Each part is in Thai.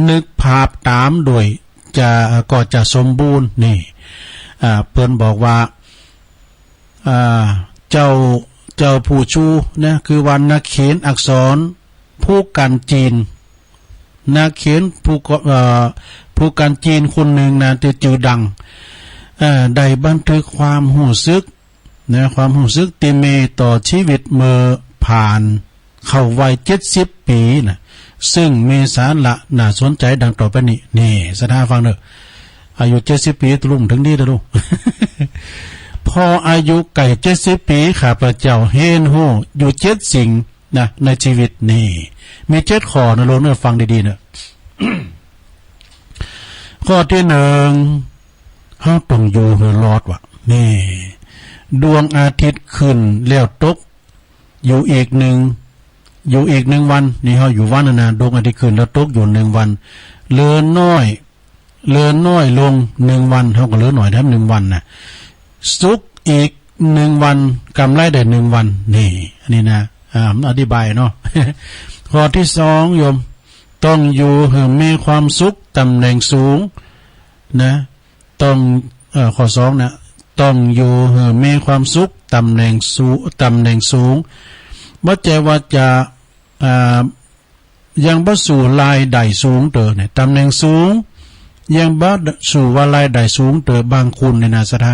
นึกภาพตามโดยก็จะสมบูรณ์นี่เพิ่นบอกว่าเจ้าผู้ชูนะคือวันนักเขียนอักษรผู้กันจีนนักเขียนผู้กันจีนคนหนึ่งนะที่จือดังได้บันทึกความหูซึกนะความหูซึกที่มีต่อชีวิตเมื่อผ่านเข้าวัย70 ปีนะซึ่งมีสาระน่าสนใจดังต่อไปนี้นี่สถานฟังเด้ออายุ70 ปีตุลุงถึงนี่เด้อลุง พออายุไก่70 ปีข้าพเจ้าเห็นหูอยู่7 สิ่งนะในชีวิตนี่มี7 ข้อนะลุงเด้อฟังดีๆเด้อ ข้อที่ 1เฮาต้องอยู่ให้รอดว่ะนี่ดวงอาทิตย์ขึ้นแล้วตกอยู่อีก1วันนี่เฮาอยู่วันนะดวงอาทิตย์ขึ้นแล้วตกอยู่1 วันเหลือน้อยลง1 วันเฮาก็เหลือน้อยแถม1 วันน่ะสุขอีก1 วันกำไรได้1 วันนี่อันนี้นะอธิบายเนาะ ข้อที่ 2โยมต้องอยู่ให้มีความสุขตำแหน่งสูงนะต้องข้อ2นะต้องอยู่ให้มีความสุขตำแหน่งสูงบ่ใจว่าจะยังบ่สู่รายได้สูงเด้อเนี่ยตำแหน่งสูงยังบ่สู่ว่ารายได้สูงเด้อบางคนเนี่ยนะสะทา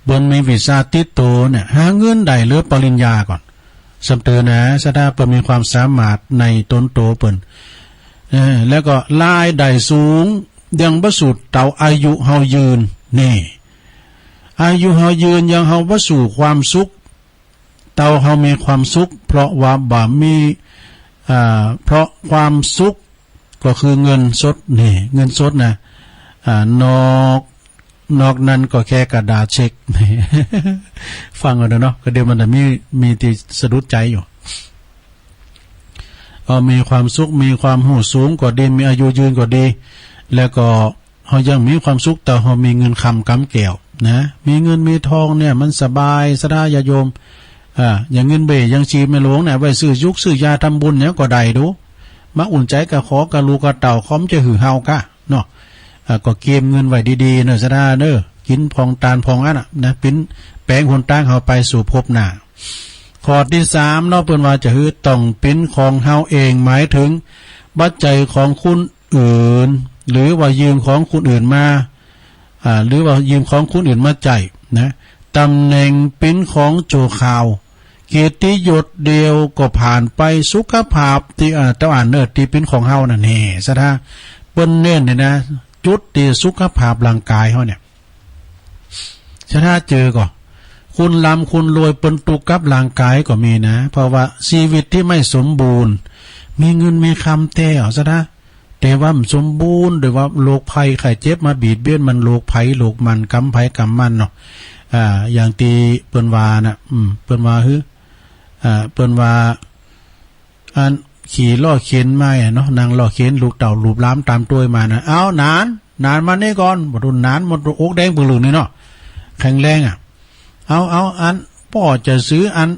บนมีวีซ่าติดตัวเนี่ยหาเงินได้เหลือปริญญาก่อนสำเตือนนะสะทาเปิ้นมีความสามารถในต้นโตเปิ้นแล้วก็รายได้สูงยังบ่สู่เต่าอายุเฮายืนนี่อายุเฮายืนยังเฮาบ่สู่ความสุขเต่าเฮามีความสุขเพราะว่าบ่มีเพราะความสุขก็คือเงินสดนี่เงินสดนะนอกนั้นก็แค่กระดาษเช็ค ฟังเอาเนาะก็เดี๋ยวมันมีที่สะดุดใจอยู่มีความสุขมีความหูสูงก็ดีมีอายุยืนก็ดีแล้วก็เฮายังมีความสุขแต่เฮามีเงินคำกำแก้วนะมีเงินมีทองเนี่ยมันสบายสะดาญาโยมอย่างเงินเบยังชีไม่หลวงเนี่ยไว้ซื้อยุกซื้อยาทำบุญเนี่ยก็ได้ดูมาอุ่นใจกับขอกะลูกะเต่าค้อมจะหือเฮากะเนาะก็เก็บเงินไว้ดีๆเนาะสะดาเด้อกินพองตาลพองอันน่ะนะปิ้นแปลงหนทางเฮาไปสู่ภพหน้าข้อที่ 3เนาะเพิ่นว่าจะหือต้องเป็นของเฮาเองหมายถึงปัจจัยของคนอื่นหรือว่ายืมของคนอื่นมาหรือว่ายืมของคนอื่นมาจ่ายนะตำแหน่งเป็นของโจข่าวเกียรติยศเดียวก็ผ่านไปสุขภาพที่เจ้าอ่านเนิดที่เป็นของเฮานั่นนี่ซะท่าเปิ้นเน้นเนี่ยนะจุดที่สุขภาพร่างกายเฮาเนี่ยซะท่าเจอก็คุณลำคุณรวยเปิ้นตุกกับร่างกายก็มีนะเพราะว่าชีวิตที่ไม่สมบูรณ์มีเงินมีคำแต่เอาซะท่าแต่ว่าสมบูรณ์โดยว่าโรคภัยไข้เจ็บมาบีบเบี้ยนมันโรคภัยโรคมันกำไผกำมันเนาะอย่างที่เปิ้นว่าน่ะเปิ้นว่าเปิ้นว่าอันขี่ล้อเข็นไม้เนาะนางล้อเข็นลูกเต่าลูบล้ามตามตัวมานะเอานานมานี่ก่อนบ่ทุนนานหมดอกแดงปึงๆนี่เนาะแข็งแรงเอาอันพ่อจะซื้ออัน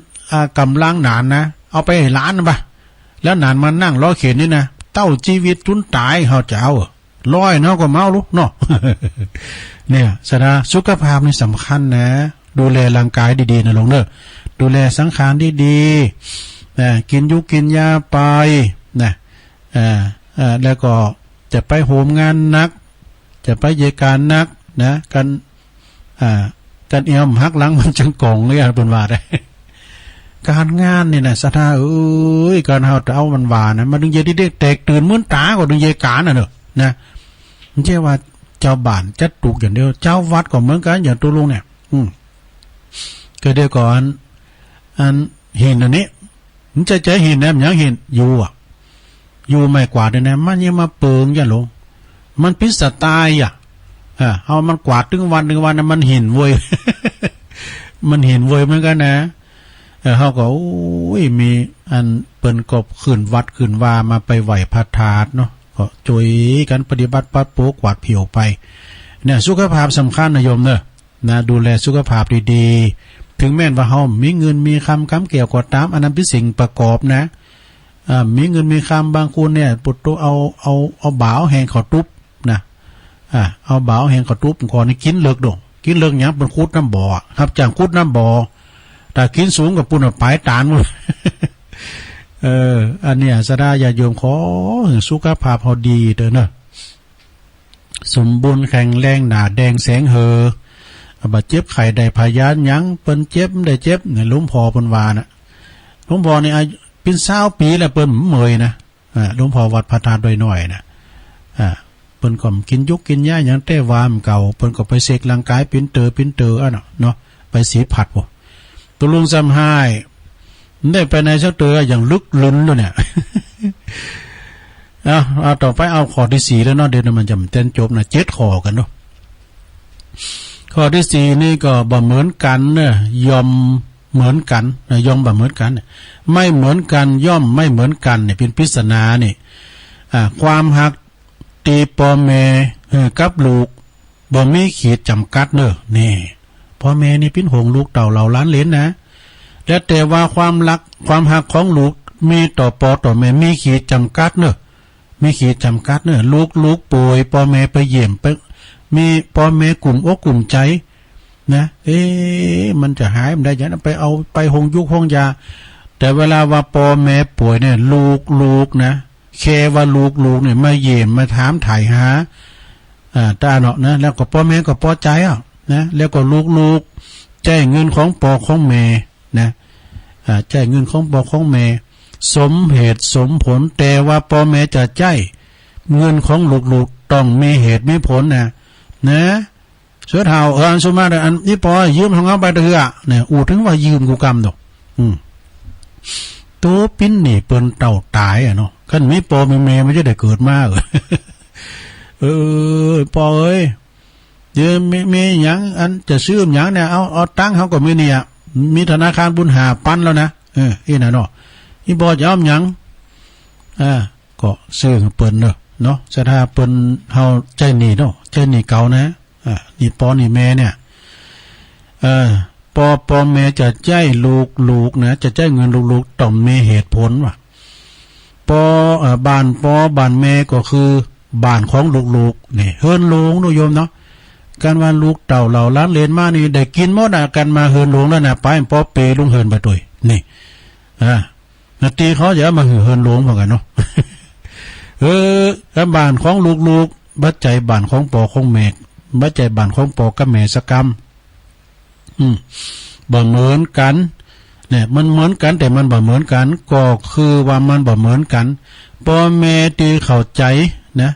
กำลังนานนะเอาไปให้หลานป่ะแล้วนานมานั่งล้อเข็นนี่นะเต้าชีวิตจนตายเฮาจะเอาร้อยเนาะก็เมาลูกเนาะ เนี่ยสนะสุขภาพนี่สำคัญนะดูแลร่างกายดีๆนะลงเด้อดูแลสังขารดีๆนะกินยุกกินยาไปนะแล้วก็จะไปโหมงานนักจะไปเยการนักนะกันเอี่ยมหักหลังมันจังกองเลยเพิ่นว่าได้ การงานนี่นะสถาการเฮาเอามันว่านะมาดึงเยที่แตกตื่นมื้นตาก็ดึงเยการน่ะเด้อนะไม่ใช่ว่าเจ้าบ้านจะตุกอย่างเดียวเจ้าวัดก็เหมือนกันอย่างตัวลุงเนี่ยก็เดี๋ยวก่อนอันเห็นอันนี้มันจะเห็นนะมันยังเห็นอยู่ไม่กว่าด้วยนะมันยังมาเปิงอย่าลงมันพิสตายเอามันกวาดถึงวันนะมันเห็นเว้ย มันเห็นเว้ยเหมือนกันนะเขาก็มีอันเปิ้นกบขึ้นวัดขึ้นว่ามาไปไหวพระธาตุเนาะก็จุยกันปฏิบัติปัดโปกวาดผิวไปเนี่ยสุขภาพสำคัญนะโยมเนอะนะดูแลสุขภาพดีๆถึงแม้ว่าเฮามีเงินมีคำเกี่ยวกับตามอันนั้นเป็นสิ่งประกอบนะ มีเงินมีคำบางคนเนี่ยปุตโตเอาบ่าวแหงเขาตุ๊บนะเอาบ่าวแหงเขาตุ๊บก่อนนี่กินเลิกดงกินเลิกหยังเป็นคุดน้ำบ่อครับจากคุดน้ำบ่อแต่กินสูงกับปุ่นปลายตานหมด อันเนี้ยสดาญาโยมขอสุขภาพพอดีเด้อเนอะสมบูรณ์แข็งแรงหนาแดงแสงบาดเจ็บไข้ได้พยานยังเปิ้นเจ็บได้เจ็บเนี่ยหลวงพ่อเปิ้นว่านะหลวงพ่อนี่อายุเป็น20 ปีแล้วเปิ้นเมยนะหลวงพ่อวัดพระธาตุดอยน้อยนะเปิ้นก็กินยุกกินยาหยังแต่วามเก่าเปิ้นก็ไปเสกร่างกายปิ้นเตออ่ะเนาะไปสีผัดบ่ตกลงซ้ำให้ได้ไปในเจ้าเตออย่างลึกลุ้นแล้วเนี่ย เอาต่อไปเอาข้อที่4แล้วเนาะเดี๋ยวมันจะเต้นจบนะ7ข้อกันเนาะข้อที่4นี่ก็บ่เหมือนกันเนอะยอมเหมือนกันยอมบ่เหมือนกันไม่เหมือนกันย่อมไม่เหมือนกันเนี่ยเป็นปริศนานี่ความหักตีพ่อแม่กับลูกบ่มีขีดจำกัดเนอะนี่พ่อแม่นี่เป็นห่วงลูกเต่าเหล่าล้านเหลนนะแต่ว่าความรักความหักของลูกมีต่อพ่อต่อแม่มีขีดจำกัดเนอะมีขีดจำกัดเนอะลูกป่วยพ่อแม่ไปเยี่ยมไปมีพ่อแม่กลุ่มอกกลุ่มใจนะมันจะหายมันได้ยังไปเอาไปหงยุกหงยาแต่เวลาว่าพ่อแม่ป่วยเนี่ยลูกนะแค่ว่าลูกเนี่ยมาเยี่ยมมาถามถ่ายหาตาเนาะนะแล้วก็พ่อแม่ก็พอใจนะแล้วก็ลูกใจเงินของพ่อของแม่นะใจเงินของพ่อของแม่สมเหตุสมผลแต่ว่าพ่อแม่จะใจเงินของลูกต้องมีเหตุมีผลนะเสือเท่าสมมาอันนี้พอยืมของเขาไปเถอะเนี่ยถึงว่ายืมกูกรรมดอกตัวปิ้นนี่เปิ้นเต่าตายเนาะขั้นมีปอมีเมย์ไม่ใช่ได้เกิดมากปอเอ้ยเดี๋ยวมีหยังอันจะซื้อหยังเนี่ยเอาตั้งเขาก็ไม่เนี่ยมีธนาคารบุญหาปั้นแล้วนะน่ะเนาะอีบอจะเอาหยังก็ซื้อเปิ้นเนาะสถาเปิ้นเฮาใจหนีเนาะใจหนีเก่านะนี่ปอนี่แม่เนี่ยปอแม่จะใจลูกนะจะใจเงินลูกต้องมีเหตุผลว่ะบ้านแม่ก็คือบ้านของลูกนี่เฮินหลวงโยมเนาะการว่าลูกเต่าเหล่าล้านเลนมานี่ได้กินหมดกันมาเฮินหลวงแล้วนะไปปอเปลุงเฮินไปตุยนี่นาทีเขาจะมาเฮินหลวงเหมือนกันเนาะบ้านของลูกบัดใจบ้านของปอของแม่บัดใจบ้านของปอกับแม่สกรรมบ่เหมือนกันเนี่ยมันเหมือนกันแต่มันบ่เหมือนกันก็คือว่ามันบ่เหมือนกันพ่อแม่ที่เข้าใจนะ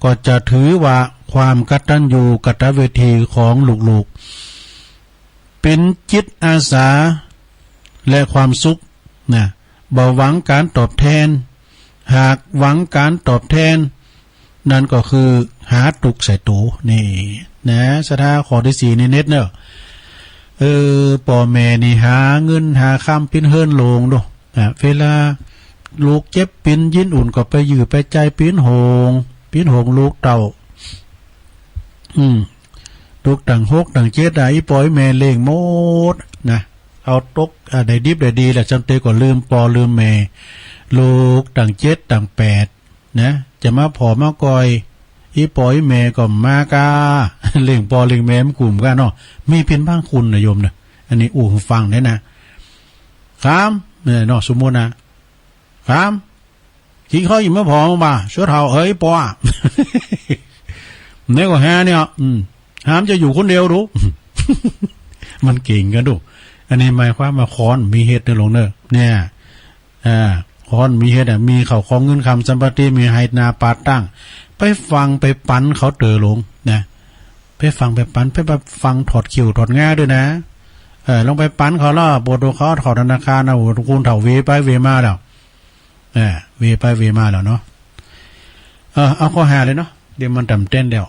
ก็จะถือว่าความกตัญญูกตเวทีของลูกๆเป็นจิตอาสาและความสุขนะบ่หวังการตอบแทนหากหวังการตอบแทนนั่นก็คือหาตุกใส่ตูนี่นะสถาข้อที่4นี่เน็ตเนอะพ่อแม่นี่หาเงินหาคำปิ้นเฮิรนโลงดูเวลาลูกเจ็บปิ้นยินอุ่นก็ไปยื้อไปใจปิ้นหงลูกเต่าลูกต่างหกต่างเจ็ดได้ปล่อยแม่เล่งหมดนะเอาตกได้ดิบได้ดีแหละจังเตก็ลืมปอลืมแม่ลูกต่าง7ต่าง8นะจะมาผอมากอยปล่อยแม่ก็มากาเล่งปอเล่งแม่กลุ่มกันเนาะมีเพียงบ้างคุณนะโยมนะอันนี้ฟังได้นะครับเนี่ยเนาะสมมุตินะครับขี้เขาอยู่มาผอมมาเสื้อเท้าปอเนี่ยก็เนี่ยห้ามจะอยู่คนเดียวรู้ มันเก่งกันดูอันนี้หมายความว่าคอนมีเหตุในหลวงเนี่ยคอนมีเหตุมีเขาของเงินคำสัมปติมีไฮนาปาตั้งไปฟังไปปั้นเขาเตอลงนะไปฟังไปปั้นไปฟังถอดคิวถอดง่าด้วยนะลงไปปั้นเขาแล้วบทเขาถอดธนาคารนะโอ้ทุกคนเถ่าเวไปเวมาแล้วเวไปเวมาแล้วเนาะเอาข้อหาเลยเนาะเดี๋ยวมันต่ำเต้นเดียว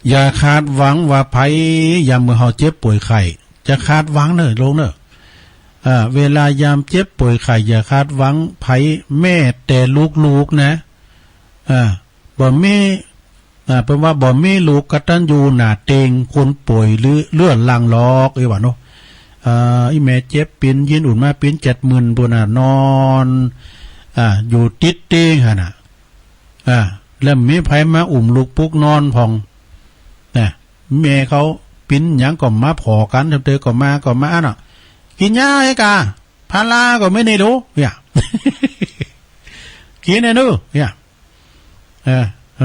อย่าคาดหวังว่าภัยยามเมื่อเขาเจ็บป่วยไข้จะคาดหวังเนอะลงเนอะเวลายามเจ็บป่วยไข้อย่าคาดหวังภัยแม่แต่ลูกนะบ่มีเป็นว่าบ่มีลูกกตัญญูหน้าเตงคนป่วยหรือเลื่อนลังลอกว่าเนาะ อีแม่เจ็บปิ้นยินอุ่นมาปิ้น70,000ปุ่นน่ะนอนอยู่ติดเต้งหั่นน่ะแล้วมีไผมาอุ้มลูกปุกนอนพองนะแม่เขาปิ้นหยังก็มาพอกันเตอก็มาเนาะกินยาไอ้กาพาราก็ไม่ได้ดูเนี่ยกินได้ดูเนี่ย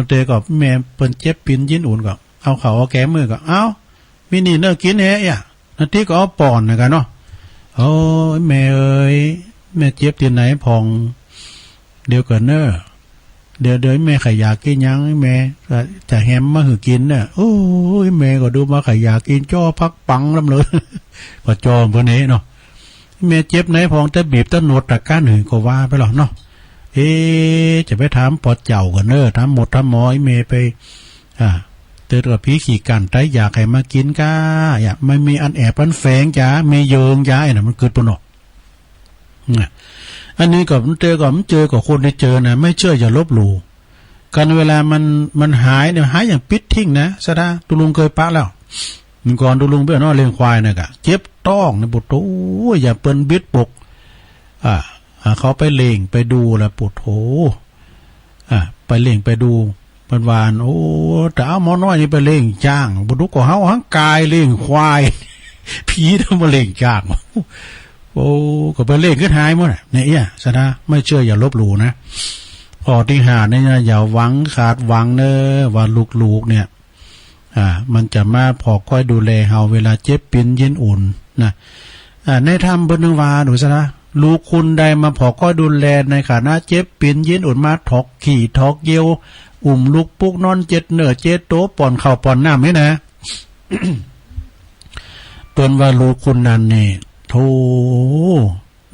เตอก็แม่เปิ้นเจ็บปิ้นยินอุ่นก็เอาเขาเอาแก้มือก็เอามินี่เนอกินแฮะนาทีก็เอาปอนนะกันเนาะโอ้แม่เอ้ยแม่เจ็บที่ไหนพองเดี๋ยวก่อนเนอเดี๋ยวแม่ขยากกินยังแม่จะแฮมมาหือกินเนี่ยโอ้ยแม่ก็ดูมาขยากกินจ้อพักปังลำเลยก็จอมพวกนี้เนาะแม่เจ็บไหนพองแต่บีบตะหนวดตะก้านหือก็ว่าไปหรอเนาะจะไปถามปอดเจ้ากันเนอถามหมดถามหมอแม่ไปเตือนกับพี่ขี่กันได้อยากให้มากินก้าอยากไม่มีอันแอบอันแฝงจ้าไม่เยิงจ้าไอ้น่ะมันเกิดปนออันนี้ก็มันเจอกับคนที่เจอนะไม่เชื่ออย่าลบหลู่กันเวลามันหายเนี่ยหายอย่างปิดทิ้งนะซะดาตุลุงเคยปะแล้วมันก่อนตุลุงไปนอนเลี้ยงควายน่ะกะเจ็บต้องนะปุถโอ้อย่าเปิ้นบิดปกเขาไปเล่งไปดูแล้วปุถโถไปเล่งไปดูปันวานโอ้แต่เอาหมอน้อยนี่ไปเล่งจ้างบุรุษก็เฮาทั้งกายเล่งควายผีทำมาเล่งจ้างโอ้ก็ไปเล่งขึ้นหายหมดเนี่ยซะนะไม่เชื่ออย่าลบหลู่นะพอที่หาเนี่ยอย่าหวังขาดหวังเนอะว่าลูกๆเนี่ยมันจะมาพอค่อยดูแลเฮาเวลาเจ็บปิ้นยินอุ่นนะในธรรมบนนึงว่าดูซะนะลูกคุณใดมาพอค่อยดูแลในขณะเจ็บปิ้นยินอุ่นมาถอกขี่ถอกเยี่ยวอุ้มลูกปุกนอนเจ็ดเนื้อเจ็ดโตป่อนข้าวป่อนน้ำนี่นะ เปิ้นว่าลูกคุณนั้นนี่โธ่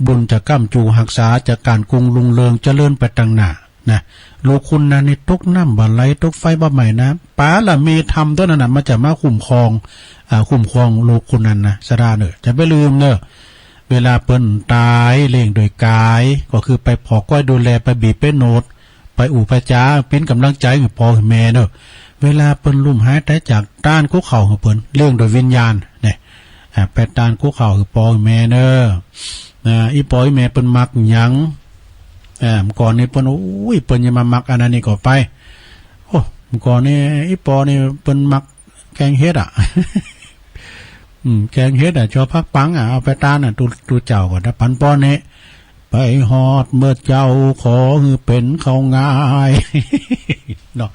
บุญจะก้ำจูหักษาจากการกรุงลุงเรืองเจริญไปตั้งหน้านะลูกคุณนั้นนี่ตกน้ำบ่ไหลตกไฟบ่ไหม้นะป้าละมีธรรมตัวนั้นน่ะมันจะมาคุ้มครองลูกคุณนั้นนะสดาเนอะจะไม่ลืมเนอะเวลาเปิ้นตายเลี้ยงโดยกายก็คือไปพอก้อยดูแลไปบีบไปโนดไปอู่ไปจ้าเป็นกำลังใจให้พ่อให้แม่เนอะเวลาเปิ้นลุ่มหายแต่จากต้านคุกเข่าของเปิ้นเรื่องโดยวิญญาณเนี่ยไปต้านคุกเข่าคือพ่อให้แม่เนอะอีพ่อให้แม่เปิ้นมักหยังก่อนนี้เปิ้นโอ้ยเปิ้นอย่ามามักอันนั้นนี่ก็ไปโอ้ก่อนนี้อีพ่อนี่เปิ้นมักแกงเฮ็ดแกงเฮ็ดชอบพักปังเอาไปต้านตูเจ้าก่อนถ้าปันป้อนนี้ไปฮอดเมื่อเจ้าขอคือเป็นเขาง่ายเนาะ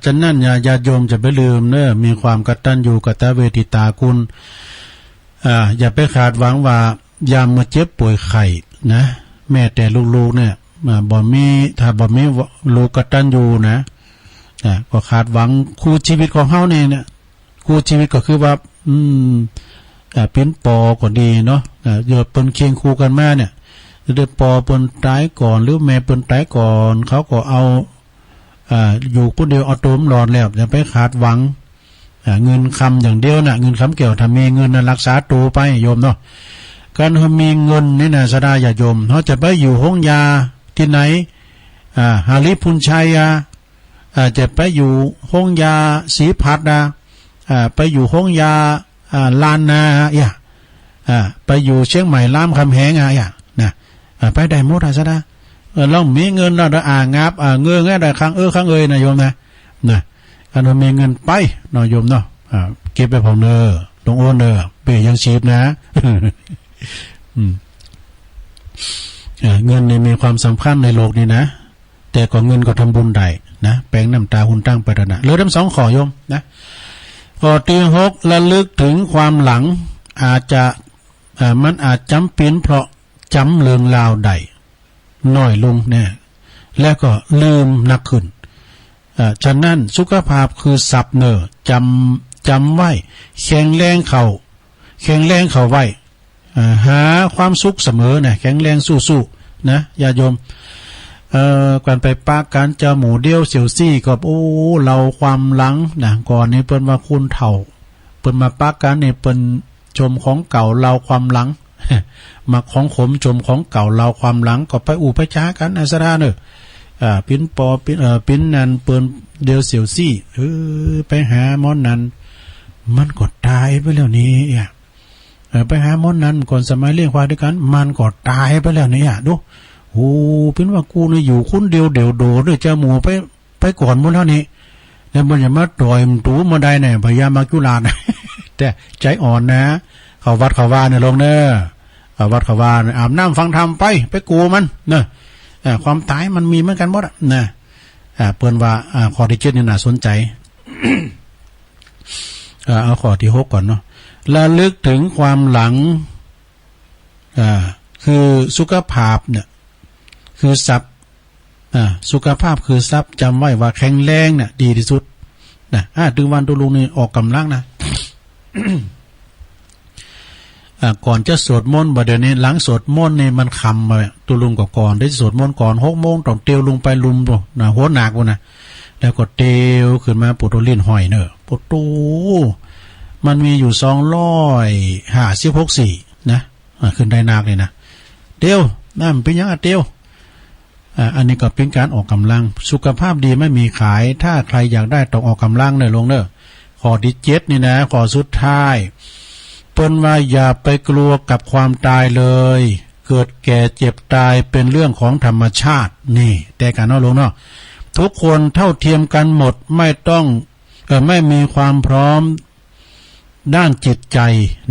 ฉะนั้นญาติโยมจะไปลืมเนอะมีความกตัญญูกตเวทิตาคุณอย่าไปขาดหวังว่ายามมาเจ็บป่วยไข้นะแม่แต่ลูกๆเนี่ยบ่มีถ้าบ่มีลูกกตัญญูนะก็ขาดหวังคู่ชีวิตของเฮาเนี่ยคู่ชีวิตก็คือว่าเป็นปอก็ดีเนาะเดี๋ยวเปิ้นเคียงคู่กันมาเนี่ยเดี๋ยวปอเปิ้นตายก่อนหรือแม่เปิ้นตายก่อนเขาก็เอาอยู่ผู้เดียวเอาตัวรอดแล้วอย่าไปขาดหวังเงินคำอย่างเดียวน่ะเงินคำเกี่ยวถ้ามีเงินรักษาตัวไปโยมเนาะการมีเงินนี่นะสดาอย่าโยมเขาจะไปอยู่ห้องยาที่ไหนหาลิพุนชัยจะไปอยู่ห้องยาศรีพัฒน์ไปอยู่ห้องยาลานนาไปอยู่เชียงใหม่ลามคำแหงนะไปได้หมดซะนะเรามีเงินเรางับเงื้อแง่ได้ครั้งครั้งนะโยมนะการมีเงินไปเนาะโยมเนาะเก็บไปพองเนอตรงโอนเนอเปย์ยังชีพนะ เงินนี่มีความสำคัญในโลกนี้นะแต่ก็เงินก็ทำบุญได้นะแปลงน้ำตาหุ่นตั้งไประนะเหลือทั้งสองข้อโยมนะข้อที่6ระลึกถึงความหลังอาจจะมันอาจจำเป็นเพราะจำเรื่องราวใดน้อยลงเนี่ยแล้วก็ลืมนักขึ้นฉะนั้นสุขภาพคือสับเนอจำไว้แข็งแรงเข่าไว้หาความสุขเสมอนะแข็งแรงสู้ๆนะญาติโยมการไปปากการเจอหมูเดียวเสี่ยวซี่ก็โอ้เราความหลังนะก่อนนี้เปิ้นว่าคุณเฒ่าเปิ้นมาปากการนี่เปิ้นชมของเก่าเราความหลัง มาของขมชมของเก่าเราความหลังก็ไปอู่ไปช้ากันอัสราเนอะปิ้นปอปิ้นนันเปิ้นเดียวเสี่ยวซี่ไปหาหมอนนั้น มันก็ตายไปแล้วนี่ไปหาหมอนั้นก่อนสมัยเลี้ยงควายด้วยกันมันก็ตายไปแล้วนี่ดูโอ้เป็นว่ากูเนี่ยอยู่คนเดียวเดี่ยวโดดด้วยเจ้าหมูไปก่อนหมดแล้วนี่แล้วมันอย่ามาต่อยมันตูมาได้เนี่ยพยายามมากุลานะ แต่ใจอ่อนนะเขาวัดเขาว่าเนี่ยลงเนอะเขาวัดเขาว่าอาบน้ำฟังธรรมไปกูมันเนอะความตายมันมีเหมือนกันหมดนะเปิ้นว่าข้อที่7นี่น่าสนใจ เอาข้อที่6ก่อนเนาะระลึกถึงความหลังคือสุขภาพเนี่ยคือทรัพย์สุขภาพคือทรัพย์จำไว้ว่าแข็งแรงเนี่ยดีที่สุดนะถึงวันตุลุงนี่ออกกำลังนะ ก่อนจะสวดมนต์บ่เดี๋ยวนี้หลังสวดมนต์นี่มันคำมาตุลุงก่อนได้สวดมนต์ก่อน6 โมงต้องเตียวลงไปลุมบ่นะหัวหนักบ่นะแล้วก็เตียวขึ้นมาปุถุลิ้นห้อยเนอะปุถุมันมีอยู่256 สี่นะขึ้นได้นักเลยนะเตียวนั่นเป็นยังเตียวอันนี้ก็เป็นการออกกำลังสุขภาพดีไม่มีขายถ้าใครอยากได้ต้องออกกำลังเนอะลงเนอะข้อที่7นี่นะข้อสุดท้ายเปิ้นว่าอย่าไปกลัวกับความตายเลยเกิดแก่เจ็บตายเป็นเรื่องของธรรมชาตินี่แต่กันเนาะลงเนาะทุกคนเท่าเทียมกันหมดไม่ต้องไม่มีความพร้อมด้านจิตใจ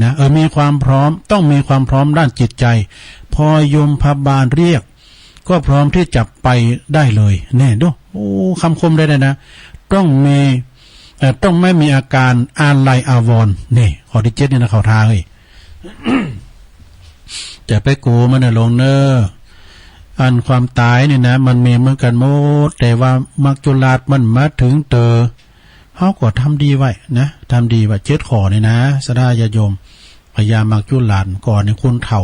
นะมีความพร้อมต้องมีความพร้อมด้านจิตใจพอยมพบาลเรียกก็พร้อมที่จะไปได้เลยแน่ดูโอ้คำคมได้เลยนะต้องไม่มีอาการอาลัยอาวรณ์นี่ข้อที่7นี่นะเขาทาเฮ้ย จะไปกูมันลงเนออันความตายนี่นะมันมีเหมือนกันหมดแต่ว่ามักจุลาดมันมาถึงเตอเฮาก็ทำดีไว้นะทำดีไว้7 ข้อนี่นะสดาญาโยมพยายามมักจุลาดก่อนในคนเฒ่า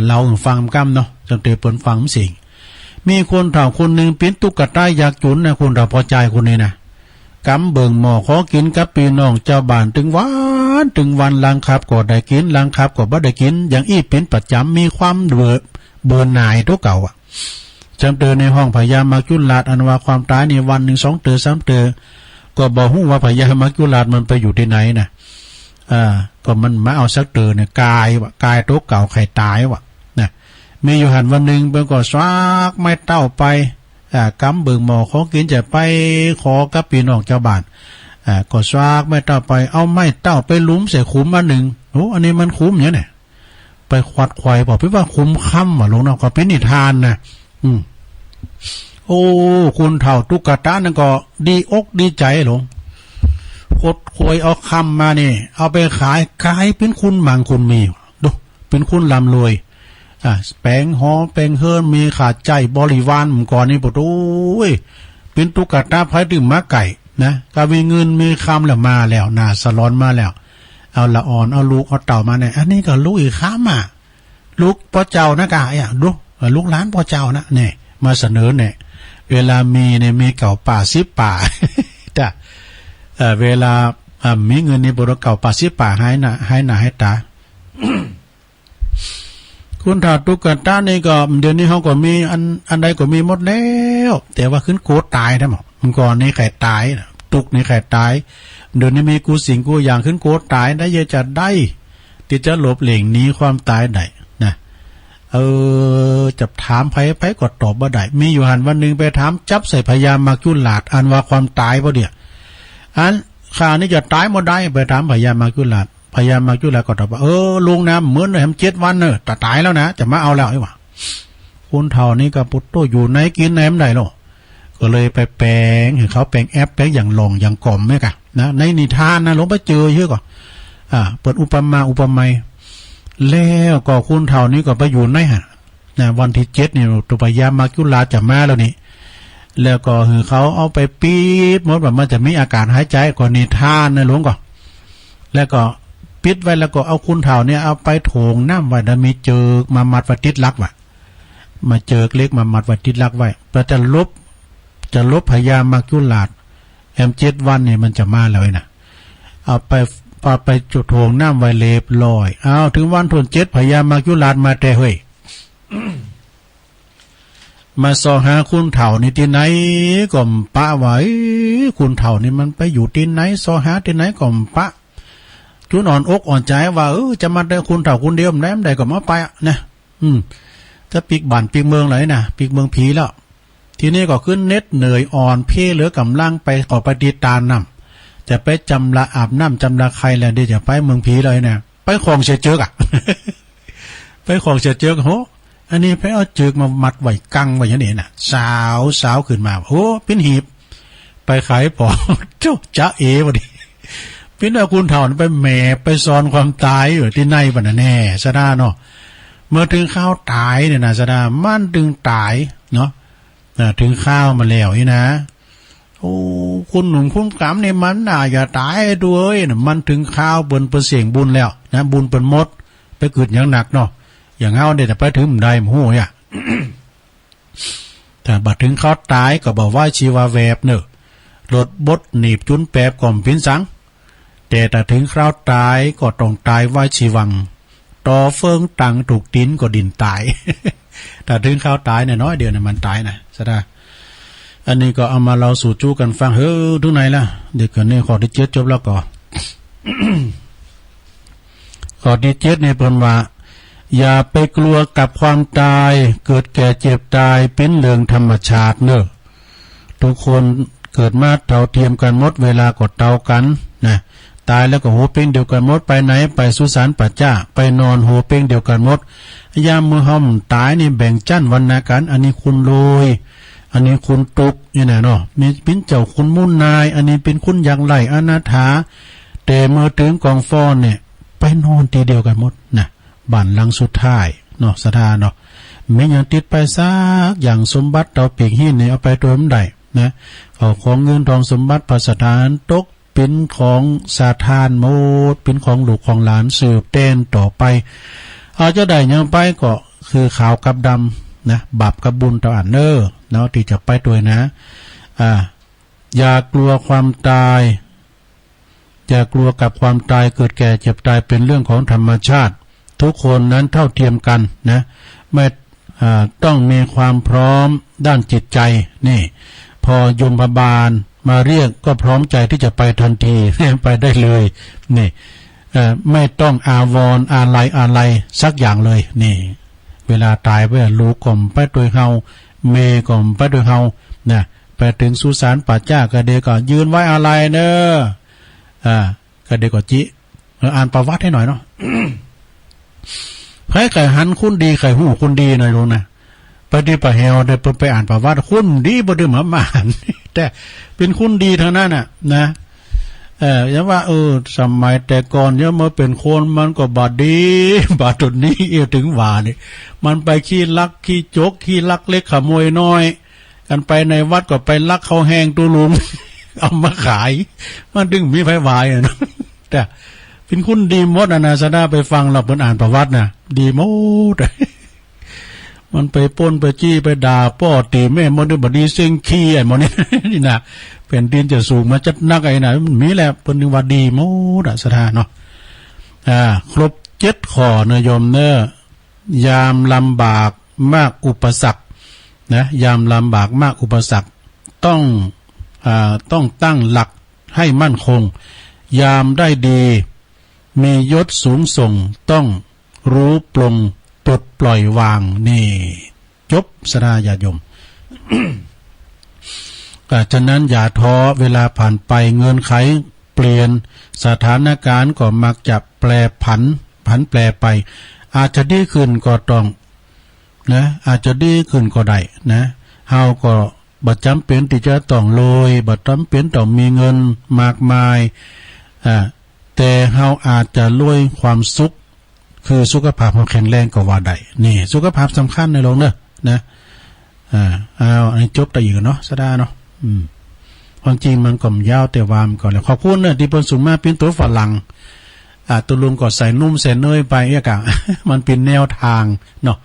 เราฟังกำเนาะจังเตเปิ้นฟังสิ่งมีคนเฒ่าคนนึงเป็นตุ๊กตาอยากจุนนะคนเราพอใจคนนี้นะกำเบิ่งหม้อขอกินกับพี่น้องเจ้าบ้านถึงวันลังคับก็ได้กินลังคับก็บ่ได้กินอย่างอี้เป็นประจำมีความเบื่อหน่ายตัวเก่าจำเตือนในห้องพยายามมักจุลาดอันว่าความตายในวัน1 2 เตือ3 เตือก็บ่ฮู้ว่าพยายามมักจุลาดมันไปอยู่ที่ไหนนะก็มันมาเอาสักเตือเนี่ยกายตัวเก่าใครตายวะนะมีอยู่หันวันนึงเพิ่นก็ซากไม่เต้าไปกำเบิ่งหม้อขอกินจะไปขอกับพี่น้องเจ้าบ้านก็ซากไม่เต้าไปเอาไม้เต้าไปลุ้มใส่ขุมมาหนึ่งโอ้อันนี้มันคุ้มเนี่ยไปควัดควายบอกพี่ว่าคุ้มค่ำลงเนาะก็เป็นนิทานนะโอ้คุณเฒ่าตุ๊กตานั่นก็ดีอกดีใจหลงกดควยเอาคำมานี่เอาไปขายเป็นคุณหมังคุณมีดูเป็นคุณลำรวยแปลงหอแปลงเฮิรนมีขาดใจบริวารมก่อนนี่ปุถุยเป็นตุ๊กตาไผ่ดื่มมะไก่นะก็มีเงินมีคำแล้วมาแล้วน่าสลอนมาแล้วเอาละอ่อนเอาลูกเอาเต่ามาเนี่ยอันนี้ก็ลูกอีกข้ามลูกพ่อเจ้านะกะดูลูกหลานพ่อเจ้านะเนี่ยมาเสนอเนี่ยเวลามีเนี่ยมีเก่าป่า10 ป่า แต่เวลามีเงินในบริเก่าป่า10 ป่าให้หน้าให้ตา คุณถาตุ๊กตานี่ก็เดี๋ยวนี้เขาก็มีอันใดก็มีหมดแล้วแต่ว่าขึ้นโกตายได้หมดมันก่อนนี่ไข่ตายตุกนี่ไข่ตายเดี๋ยวนี้มีกูสิ่งกูอย่างขึ้นโกตายได้เยอะจะได้ที่จะหลบเหล่งนี้ความตายได้นะจะถามไผก็ตอบบ่ได้มีอยู่หันวันนึงไปถามจับใส่พยามมาจุลาดอันว่าความตายบ่เดียอันข้านี่จะตายบ่ได้ไปถามพยามมาจุลาดพยายามมาจุฬาก็ตอบว่าลุงนะเหมือนแหม7 วันแต่ตายแล้วนะจะมาเอาแล้วไอ้วะคนเฒ่านี่ก็ปุตโตอยู่ไหนกินไหนมันได้หรอก็เลยไปแปลงให้เขาแปลงแอปแปลงอย่างหลงอย่างกล่อมเนี่ยกะนะในนิทานนะหลวงไปเจอเยอะก่อนเปิดอุปมาอุปไมยแล้วก็คนเฒ่านี้ก็ไปอยู่ไหนฮะนะวันที่7นี่ตุพยามมาจุฬาจะมาแล้วนี่แล้วก็คือเขาเอาไปปี๊บหมดว่ามันจะมีอาการหายใจก่อนนิทานนะหลวงก่อนแล้วก็ปิดไว้แล้วก็เอาคุณเฒ่าเนี่ยเอาไปโถงน้ำไว้แล้วมีเจิกมามัดไว้ติดลักไว้มาเจิกเล็กมามัดไว้ติดลักไว้เพื่อจะลบพยามักจุลาด7 วันเนี่ยมันจะมาแล้วนะเอาไปจุดโถงน้ำไว้เล็บลอยเอาถึงวันที่7พยามักจุลาดมาแต่เฮ้ย มาสอหาคุณเฒ่านี่ที่ไหนก็ปะไว้คุณเฒ่านี่มันไปอยู่ที่ไหนสอหาที่ไหนก็ปะ จุนอ่อนอกอ่อนใจว่าจะมาได้คุณเฒ่าคุณเดียวได้ก็มาไปนะถ้าปีกบ้านปีกเมืองไหนนะปีกเมืองผีแล้วทีนี้ก็ขึ้นเน็ตเหนื่อยอ่อนเพ่เหลือกำลังไปออกไปตีตาน้ำจะไปจำละอาบน้ำจำละใครแล้วเดี๋ยวจะไปเมืองผีเลยเนี่ยไปของเสียเจอก ไปของเสียเจอกโหอันนี้ไปเอาเจอกมามัดไว้กังไว้อย่างนี้น่ะสาวขึ้นมาโอ้เป็นหีบไปขายปอเจ้าจ๊ะเอ๋วะดิเป็นว่าคุณเฒ่าไปแหมไปซ้อนความตายอยู่ที่ในบันแน่ซะด้าเนาะเมื่อถึงข้าวตายเนี่ยนะซะด้ามันถึงตายเนาะถึงข้าวมาแล้วนี่นะโอ้คุณหนุ่มคุ้มกำเนี่ยมันน่าอย่าตายด้วยนะมันถึงข้าวเปิ้นเสียงบุญแล้วนะบุญเปิ้นหมดไปเกิดอย่างหนักเนาะอย่างเอาเดี๋ยวไปถึงได้มโหเนี่ย แต่บัดถึงข้าวตายก็บอกว่าชีวาแวบเนอะรถบดหนีบจุนแปบก่อมพินสังแต่ถึงคราวตายก็ต้องตายไว้ชีวังต่อเฟิงตังถูกดินก็ดินตาย แต่ถึงคราวตายเนี่ยน้อยเดียวเนี่ยมันตายนะซะได้อันนี้ก็เอามาเราสู่จู้กันฟังเฮ้อทุกไหนล่ะเด็กคนนี้ขอที่7จบแล้วก็ ขอที่7เนี่ยเพิ่นว่าอย่าไปกลัวกับความตายเกิดแก่เจ็บตายเป็นเรื่องธรรมชาติเนอะทุกคนเกิดมาเท่าเทียมกันหมดเวลาก็เท่ากันนะตายแล้วก็หูเป้งเดียวกันหมดไปไหนไปสุสานปัจจ้าไปนอนหูเป้งเดียวกันหมดยามมือห้อมตายนี่แบ่งจั่นวรรณากันอันนี้คุณรวยอันนี้คุณตุกนี่แน่เนาะมีเป็นเจ้าคุณมุ่นนายอันนี้เป็นคุณอย่างไรอนาถาแต่เมื่อถึงกองฟ้อนเนี่ยไปนอนทีเดียวกันหมดนะบ้านหลังสุดท้ายเนาะสถานเนาะไม่ยังติดไปซักอย่างสมบัติเราเปียกหินเนี่ยเอาไปตัวมันได้นะของเงินทองสมบัติพระสถานตกเป็นของสาธานหมดเป็นของลูกของหลานสืบเต้นต่อไปเอาจะได้ยังไปก็คือขาวกับดำนะบาปกับบุญต่ออันเนอร์เนาะที่จะไปด้วยนะอย่ากลัวความตายอย่ากลัวกับความตายเกิดแก่เจ็บตายเป็นเรื่องของธรรมชาติทุกคนนั้นเท่าเทียมกันนะไม่ต้องมีความพร้อมด้านจิตใจนี่พอยมบาลมาเรียกก็พร้อมใจที่จะไปทันที ไปได้เลยนี่ไม่ต้องอาวรณ์อะไรสักอย่างเลยนี่เวลาตายไปลูกก่อมไปโดยเฮาเมก่อมไปโดยเฮานะไปถึงสุสานป่าจ้าก็เดก็ยืนไว้อะไรเนอะก็เดก็จิอ่านประวัติให้หน่อยเนาะ ใครไก่หันคุณดีไก่หูคุณดีหน่อยลงนะปฏิปะเฮวได้ไปอ่านประวัติคุณดีบ่ได้มาอ่าน แต่เป็นคุณดีเท่านั้นน่ะนะอย่างว่าสมัยแต่ก่อนเนี่ยมาเป็นคนมันก็บาดดีบาดจุดนี้ถึงว่านี่มันไปขี้ลักขี้จกขี้ลักเล็กขโมยน้อยกันไปในวัดก็ไปลักข้าวแห้งตัวลุง เอามาขายมันดึงมีไฟวายอ่ะนะแต่เป็นคุณดีมดนะสดาไปฟังเราเพิ่นอ่านประวัติน่ะดีมด มันไปป้นไปจี้ไปด่าป้อตีแม่มดบดีเซ็งขี้ไอ้หมดนี่ นี่นะแผ่นดินจะสูงมาจัดนักไอ้น่ะมันมีแหละเพิ่นนึกว่าดีมดสดาเนาะครบ7ข้อเนยโยมเนยามลำบากมากอุปสรรคนะยามลำบากมากอุปสรรคต้องตั้งหลักให้มั่นคงยามได้ดีมียศสูงส่งต้องรู้ปลงปลดปล่อยวางนี่จบสดาญาโยม ฉะนั้นอย่าท้อเวลาผ่านไปเงื่อนไขเปลี่ยนสถานการณ์ก็มักจะแปรผันแปรไปอาจจะดีขึ้นก็ต้องนะอาจจะดีขึ้นก็ได้นะเฮาก็บ่จำเป็นที่จะต้องรวยบ่จำเป็นต้องมีเงินมากมายแต่เฮาอาจจะรวยความสุขคือสุขภาพแข็งแรงก็ว่าได้นี่สุขภาพสำคัญในโลกนะอันนี้จบได้อีกเนาะสดาเนาะความจริงมันก็ยาวแต่ว่ามันก็แล้วขอบคุณที่เพิ่นส่งมาเป็นตัวฝรั่งตัวลุงก็ใส่นุ่มใส่เนยไปเอกะ มันเป็นแนวทางเนาะ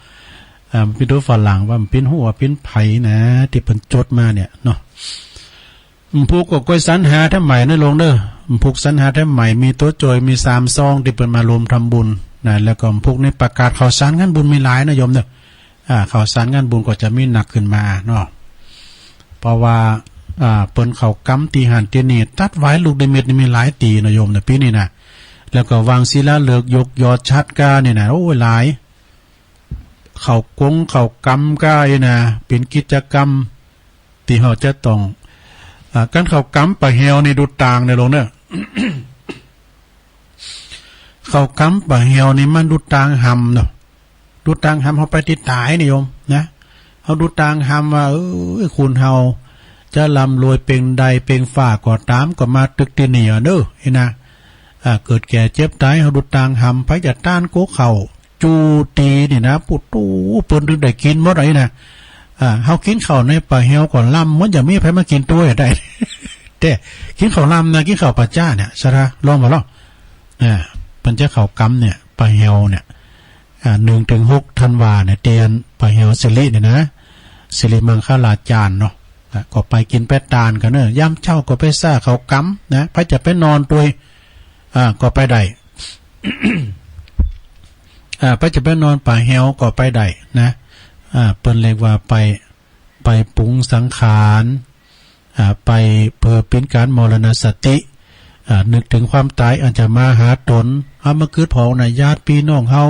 เป็นตัวฝรั่งว่ามันเป็นหัวเป็นไผนะที่เพิ่นจดมาเนี่ยเนาะผูกก็ก้อยสรรหาแท้ใหม่ในโรงเด้อผูกสรรหาแท้ใหม่มีตัวจอยมี3ซองที่เพิ่นมารวมทำบุญนะแล้วก็ผูกในประกาศข่าวสารงานบุญมีหลายนะโยมเด้อข่าวสารงานบุญก็จะมีหนักขึ้นมาเนาะเพราะว่าเปิ้นเข้ากำตีหันตีนี่ตัดไว้ลูกได้เม็ดนี่มีหลายตีนะโยมนะปีนี้นะ แล้วก็วางศิลาฤกษ์ยกยอดชัดกาเนี่ยนะโอ้ยหลายเขากำกาเนี่ยนะเป็นกิจกรรมที่เราจะต้องการเขากำปะเฮวในดูต่างในลงเนี่ย เขากำปะเฮวนี่มันดูต่างหำเนาะดูต่างหำเขาไปติดตายนิยมนะเขาดูต่างหำว่าคุณเฮาจะลำรวยเป็นใดเป็นฝ่าก็ตามก็มาตึกตีเหนียเด้อเห็นนะเกิดแก่เจ็บตายเขาดูต่างหำไปจะต้านโกเขาจูตีนี่นะปุตู้เปิ้นถึงได้กินหมดเลยนะเฮากินข้าวในป่าเฮวก่อนลำมันจะมีใครมากินตัวได้ แต่กินข้าวลำนะกินข้าวปลาจ้าเนี่ยสระลองมาลองปัญจข้าวกำเนี่ยป่าเฮวเนี่ย1-6 ธันวาเนี่ยเตียนป่าเฮวสิริเนี่ยนะสิริมังคลาจารย์เนาะก็ไปกินแป้ตาลกันเนอะย่ำเช้าก็ไปซ่าข้าวกำนะไปจะไปนอนตัวก็ไปได้ ไปจะไปนอนป่าเฮวก็ไปได้นะเปิ้นเรียกว่าไปปรุงสังขารไปเพื่อเป็นการมรณสตินึกถึงความตายอาจจะมาหาตนเอามาคืดเผาในญาติพี่น้องเฮา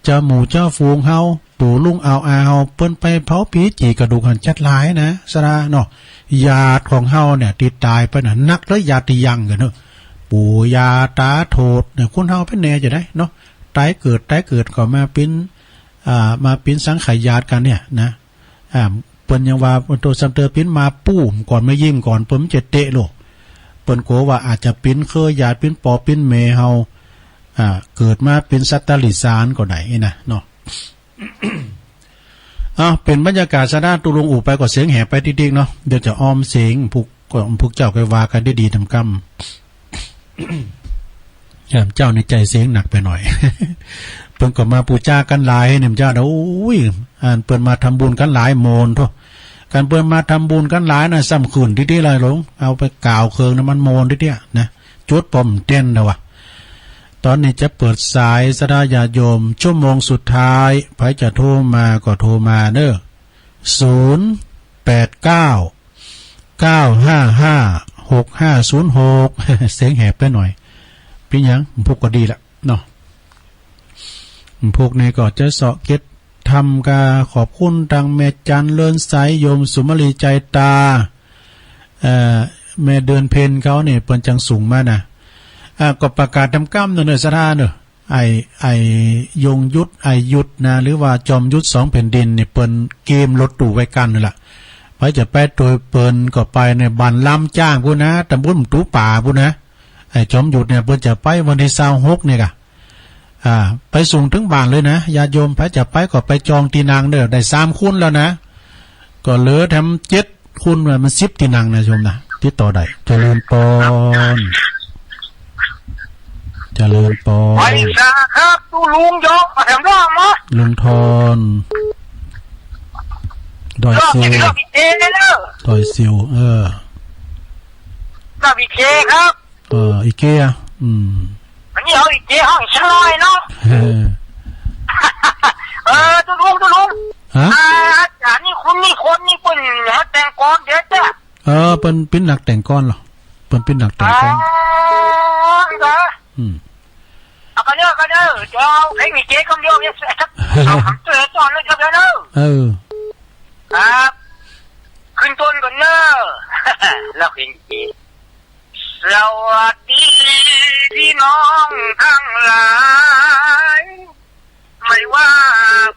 เจ้าหมู่เจ้าฟูงเฮาปู่ลุงเอาเปิ้นไปเผาผีจีกระดูกหันจัดหลายนะสระเนาะญาติของเฮาเนี่ยที่ตายไปน่ะนักแล้วญาติยังกันเนาะปู่ย่าตาโทษเนี่ยคนเฮาเป็นแน่จะได้เนาะตายเกิดก็มาเป็นสังขายาตกันเนี่ยนะเปิ้นยังว่าตัวซัมเตอร์ปิ้นมาปู้มก่อนไม่ยิ่งก่อนเปิ้นจะเตะโลกเปิ้นโกว่าอาจจะปิ้นเคยญาติปิ้นปอปิ้นเมเฮาเกิดมาเป็นสัตตลิสารก็ได้นะเนาะ เป็นบรรยากาศสะด้านตุลงอู่ไปก็เสียงแห่ไปดิ๊กๆเนาะเดี๋ยวจะอ้อมเสียงพวกเจ้าก็ว่ากันได้ดีทำกรรม เจ้าในใจเสียงหนักไปหน่อย เพิ่นก็มาปูจากันหลายเนี่ยเจ้าโอ้ยเพิ่นมาทำบุญกันหลายโมนทั่วการเพิ่นมาทำบุญกันหลายน่ะซ้ำขืนที่ๆเลยหลงเอาไปกล่าวเคืองน้ำมันโมนที่ๆนะจุดปมเต้นแล้ววะตอนนี้จะเปิดสายสดาญาโยมชั่วโมงสุดท้ายใครจะโทรมาก็โทรมาเด้อ089-955-6506 เสียงแหบไปหน่อยพี่ยังพวกก็ดีละเนาะพวกนี้ก็จะเสาะเก็ตทำกาขอบคุณดังแม่จันเลินไสโยมสุมาลีใจตาแม่เดินเพนเขาเนี่ยเปิ้นจังสูงมานะก็ประกาศทำกรรมเนอะสถานเนอะไอยงยุทธยุทธนะหรือว่าจอมยุทธ2 แผ่นดินเนี่ยเปิ้นเกมรถตู่ไว้กันนั่นแหละไปจะไปโดยเปิ้นก็ไปในบันลำจ้างพู้นะตำบลตู้ป่าพู้นะไอ้จอมยุทธเนี่ยเปิ้นจะไปวันที่26เนี่ยกะไปส่งถึงบ้านเลยนะญาติโยมพระจะไปก็ไปจองตีนางเด้อได้3 คุณแล้วนะก็เหลือทำ7 คุณมัน10 ตีนางนะโยมนะติดต่อได้เจริญปอนเจริญปอนไปครับตู้ลุงยกมาแถมร่องเนาะลุงทอนดอยซิวดอยซิวกับอีเคครับอีเคอันนี้เอาอีเคห้องชลอยเนาะตู้ลุงอาจารย์นี่คนนี่เป็นนักแต่งก้อนเดี๋ยวจ้ะเป็นนักแต่งก้อนเหรอเป็นนักแต่งก้อนเอากันเนอะเจ้าเพลงมีเจ๊คำเดียวเนี่ยเอาคำเตือนตอนเลยครับเนอะครับขึ้นต้นก่อนเนอะแล้วเพลงเจ๊สวัสดีพี่น้องทั้งหลายไม่ว่า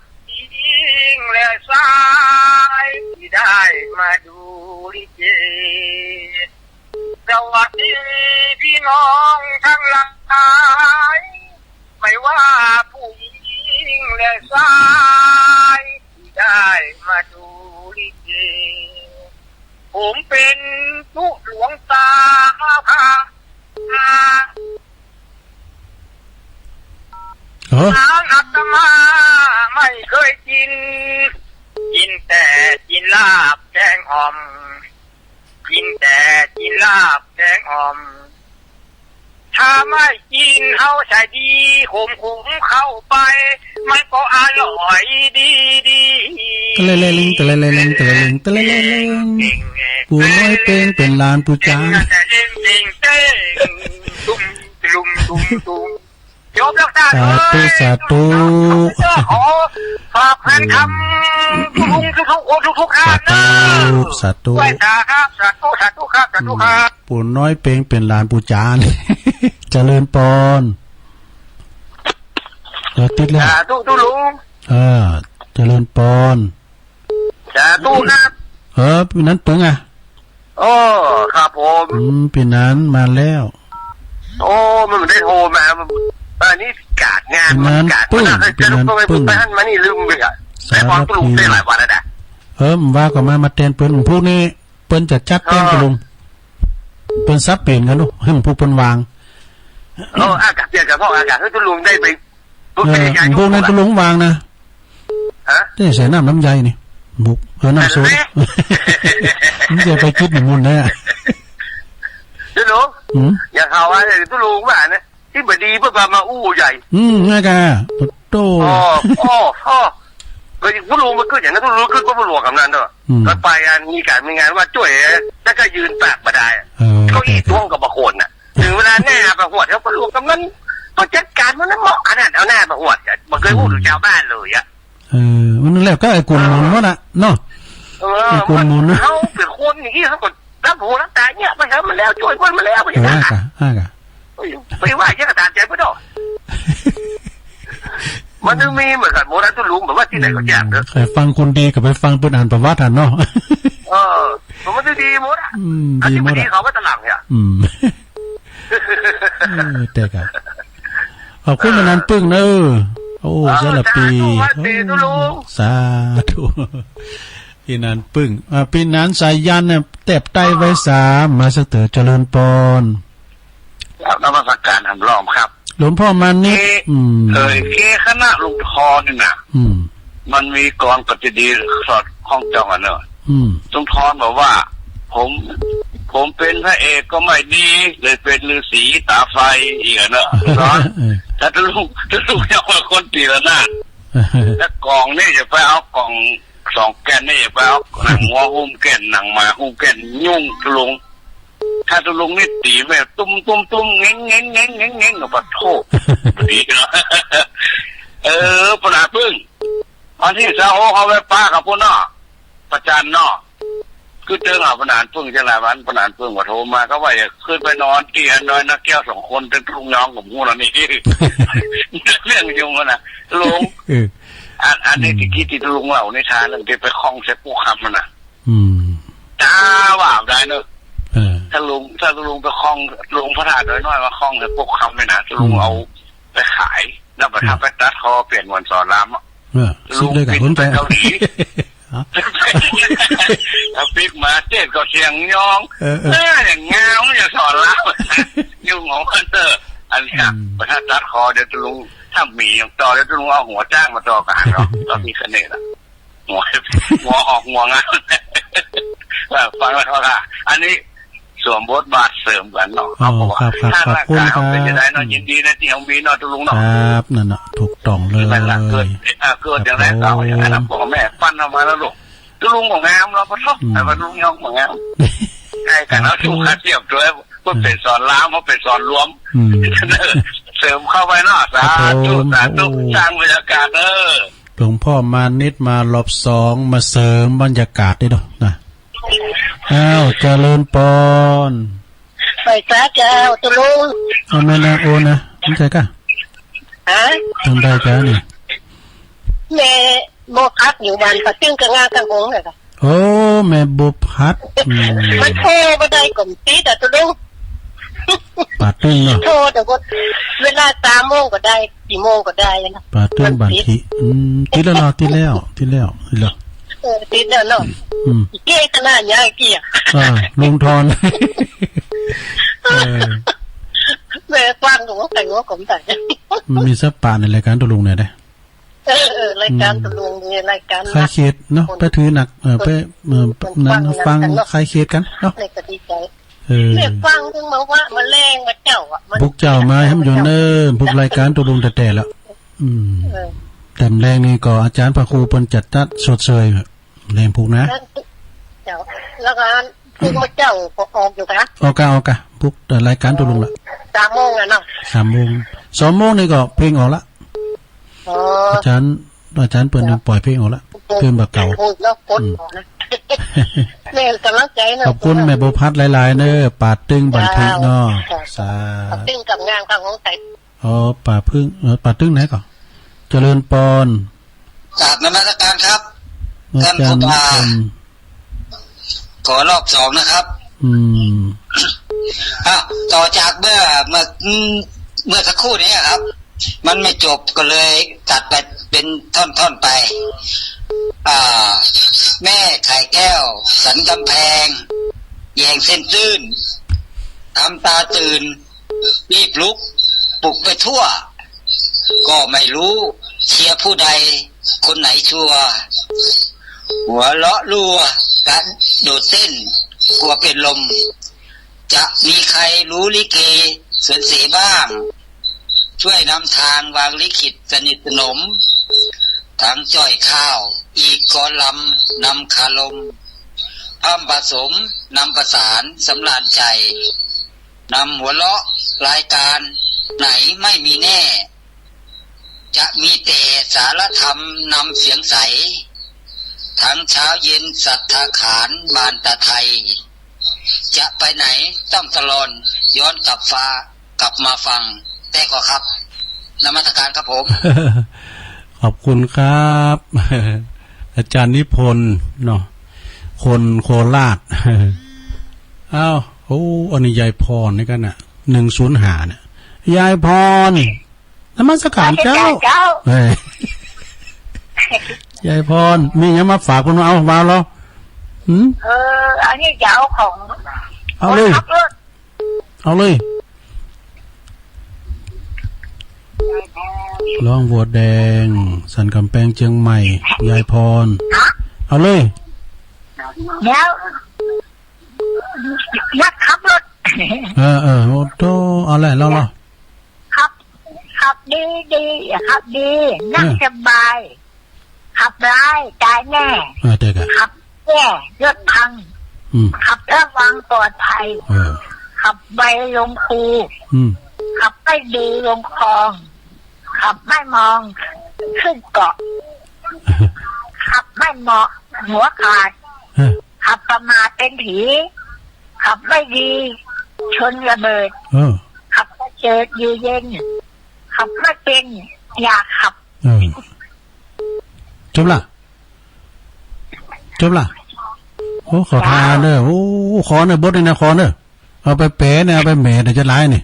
ผู้หญิงและชายที่ได้มาดูลิเกสวัสดีพี่น้องทั้งหลายไม่ว่าผู้หญิงและชายที่ได้มาดูลิเกผมเป็นผู้หลวงตาพาทางอาตมาไม่เคยกินแต่กินลาบแกงอ่อมกินลาบแกงอ่อมถ้าไม่กินเฮาใส่ดีขมเข้าไปมันก็อร่อยดีตะเลงปูน้อยเป็นลานปูจางตุ้ม จบแล้วจ้า สาธุสาธุ ขอฝากแฟนคำทุกลุงทุกท่านนะ สาธุ ไหว้ตาครับสาธุครับสาธุครับ ปู่น้อยเป่งเป็นหลานปู่จาน เจริญปอนติดแล้ว สาธุทุลุง เจริญปอน สาธุครับ ปีนั้นปึงอ่ะ โอ้ครับผม ปีนั้นมาแล้ว โอ้มันไม่ได้โทรมาอันนี้กาดงานมันกาดมันจะลุกไปท่านมานี่ลืมไปอ่ะแต่พอตุลุงได้หลายวันแล้วนะมันว่าก็มาเต้นเปิ้นพวกนี้เปิ้นจะจัดแต้งตุลุงเปิ้นซับเปลี่ยนกันลูกให้พวกเปิ้นวางอากาศเปลี่ยนกับพ่ออากาศให้ตุลุงได้ไปพวกนั้นตุลุงวางนะได้ใส่น้ำใยนี่บุกน้ำโซ่มันจะไปคิดหนึ่งมุนได้ตุลุงอย่าข่าวว่าตุลุงว่านะที่บดีเพื่อมาอู้ใหญ่ง่ายกะโตก็ตุลุงมันขึ้นอย่างนั้นตุลุงขึ้นก็มาหลวงกับนั้นด้วยก็ไปมีงานว่าช่วยแล้วก็ยืนปากมาได้เขาอีท่วงกับบะโคนน่ะถึงเวลาแน่ประหวดเขาก็หลวงกับนั้นก็จัดการมันนั้นเหมาะขนาดเอาหน้าประหวดมันเคยพูดถึงชาวบ้านเลยอ่ะมันนั่นแหละก็ไอ้กุลมุนนั่นแหละเนาะไอ้กุลมุนเขาเป็นคนอย่างนี้เขาก็รับหูรับตาเนี่ยไปทำมันแล้วช่วยคนมาแล้วไปอย่างนั้นไปว่าแค่กระตาใจไม่ได้มันจะมีเหมือนกันโมรันตุลุงแบบว่าที่ไหนก็แย่เนอะใครฟังคนดีกับไปฟังเปิ้นอ่านประวัติเนาะมันจะดีหมดดีหมดเขาก็ตลังเนี่ยแต่กันขอบคุณมานานปึ้งเนอะโอ้เจ้าละปีสาธุปีนั้นปึ้งปีนั้นสายยันเนี่ยเต็บไตไว้3มาสักเต๋อเจริญปอนนมัสการทำล้อมครับหลวงพ่อมันนี่คณะลุงทอนี่นะมันมีกองปฏิดีสอดห้องจองอ่ะเนอะลุงทอนบอกว่าผมเป็นพระเอกก็ไม่ดีเลยเป็นฤาษีตาไฟอีกเนอะร้อนถ้าลุงยังเป็นคนตีละนาดแล้วกองนี่จะไปเอากอง2 แก่นนี่จะไปเอาหนังวัวหุ้มแก่นหนังหมาหุ้มแก่นยุ่งลุงถ้าลุงนี่ตีแม่ตุ้มเง้งกับปะโถดีเนาะปนาพึ่งอันที่เจ้าเขาไปป้ากับพวกน้อประจันน้อคือเจอปนานพึ่งจะหลายวันปนานพึ่งว่าโทรมาก็ว่าขึ้นไปนอนเตียนน้อยนักแก้ว2 คนเป็นลุงน้องกับงูแล้วนี่เรื่องยุ่งนะลุงอันนี้ที่คิดที่ลุงเหล่าในทานเรื่องที่ไปคล้องใช้ปูคำมันนะจ้าว่าได้เนอะถ้าลุงไปคล้องลุงพระธาตุน้อยๆมาคล้องให้พวกคำไม่นะลุงเอาไปขายแล้วไปทำไปตัดคอเปลี่ยนวันสอนรามลุงบินไปเกาหลีถ้าปิกมาเจ็ดก็เชียงยองอย่างเงาอย่าสอนรามยุ่งของมันเตอร์อันนี้ไปตัดคอเดี๋ยวลุงถ้ามีอย่างต่อเดี๋ยวลุงเอาหัวจ้างมาต่อกันหรอกตอนนี้เสน่ห์ละหัวออกหัวงานฟังแล้วค่ะอันนี้สวมบทบาทเสริมกันเนาะครับถ้าร่างกายเป็นจะได้เนาะยินดีนะที่เอามีเนาะตุลุงเนาะครับนั่นน่ะถูกต้องเลยเกิดอย่างไรก็อย่างนั้นพ่อแม่ปั้นออกมาแล้วลูกตุลุงของงามเราพระทศแต่ว่าลุงยองของงามใช่กันแล้วถูกคัดเทียบด้วยว่าเป็นสอนล้ามว่าเป็นสอนรวมเสริมเข้าไปเนาะสาธุสร้างบรรยากาศหลวงพ่อมานิดมารอบ2มาเสริมบรรยากาศได้ด้วยนะเจริญปอนไปจ้าเจ้าตุลุงแม่นาโอนะไม่ใช่กะทำได้จ้านี่แม่โบพัดอยู่บ้านปัดตึ้งกระงากังหงเลยค่ะโอ้แม่บุพัดมันโทรมาได้กลมตีแต่ตุลุงปัดตึ้งเนาะโทรแต่ว่าเวลา3 โมงก็ได้4 โมงก็ได้นะปัดตึ้งบันทีทีแล้วติดแล้วติดแล้วเนาะเกี่ยขนาดนี้เกี่ยลุงทอนแม่ฟังของแต่งว่าผมแต่มีสัปปะในรายการตุลุงเนี่ยได้รายการตุลุงมีรายการคลายเคสเนาะไปถือหนักไปนั้นฟังคลายเคสกันเนาะในกติกาแม่ฟังถึงมาว่ามาแรงมาเจ้าพวกเจ้ามาให้มันอยู่เนิ่นพวกรายการตุลุงแต่แล้วแต่แรงนี่ก็อาจารย์พระครูเปิ้นจัดตัดสดเชยแรงพวกนะเจ้าแล้วก็พวกเจ้าออกอยู่ค่ะออกกะพวกรายการตุลุงล่ะแต่ 3 โมงอ่ะเนาะ 3 โมง 2 โมงนี่ก็เพลงออกละอาจารย์เปิดปล่อยเพลงออกละเพลงแบบเก่าแม่กำลังใจเนาะขอบคุณแม่บุพัฒน์หลายๆเด้อป่าตึงบันทึกเนาะสาตึงกับงานของไทยป่าพึ่งป่าตึงไหนก่อนเจริญปอนกราบนมัสการครับท่านครูบาขอรอบ2นะครับต่อจากเมื่อสักครู่นี้ครับมันไม่จบก็เลยตัดไปเป็นท่อนๆไปแม่ไข่แก้วสันกำแพงแยงเส้นตื้นทำตาตื่นรีบลุกปลุกไปทั่วก็ไม่รู้เชียร์ผู้ใดคนไหนชัวหัวเลาะรัวกันโดดเต้นกลัวเป็นลมจะมีใครรู้ลิเกสวนเสบ้างช่วยนำทางวางลิขิตสนิทสนมทั้งจ้อยข้าวอีกกอลำนำคาลมอ้ำผสมนำประสานสำราญใจนำหัวเราะรายการไหนไม่มีแน่จะมีแต่สารธรรมนำเสียงใสทั้งเช้าเย็นสัทธาขานบานตะไทยจะไปไหนต้องตลอนย้อนกลับมาฟังแต่ก็ครับนมัสการครับผม ขอบคุณครับอาจารย์นิพนธ์เนาะคนโคราชอ้าวอันนี้ยายพรนี่กันน่ะ105เนี่ยยายพรนมัสการเจ้าเฮ้ยยายพรมีหยังมาฝากคุณเอามาเหรออันนี้จะเอาของเอาเลยร้องวัวแดงสันกำแพงเชียงใหม่ยายพรเอาเลยแล้วยักขับรถโอ้โตเอาแหละเราขับดีขับดีนั่งสบายขับร้ายตายแน่ขับแย่รถพังขับระวังปลอดภัยขับไปลงคูขับไม่ดีลงคลองขับไม่มองขึ้นเกาะขับไม่เหมาะหัวขาดขับประมาทเป็นผีขับไม่ดีชนระเบิดขับไม่เจิดอยู่เย็นขับไม่เป็นอยากขับจบละโอ้ขอทานเด้อโอ้ขอเนบดนี่นะขอเนเอาไปเป๋เนี่ยเอาไปแหม่เดี๋ยวจะร้ายนี่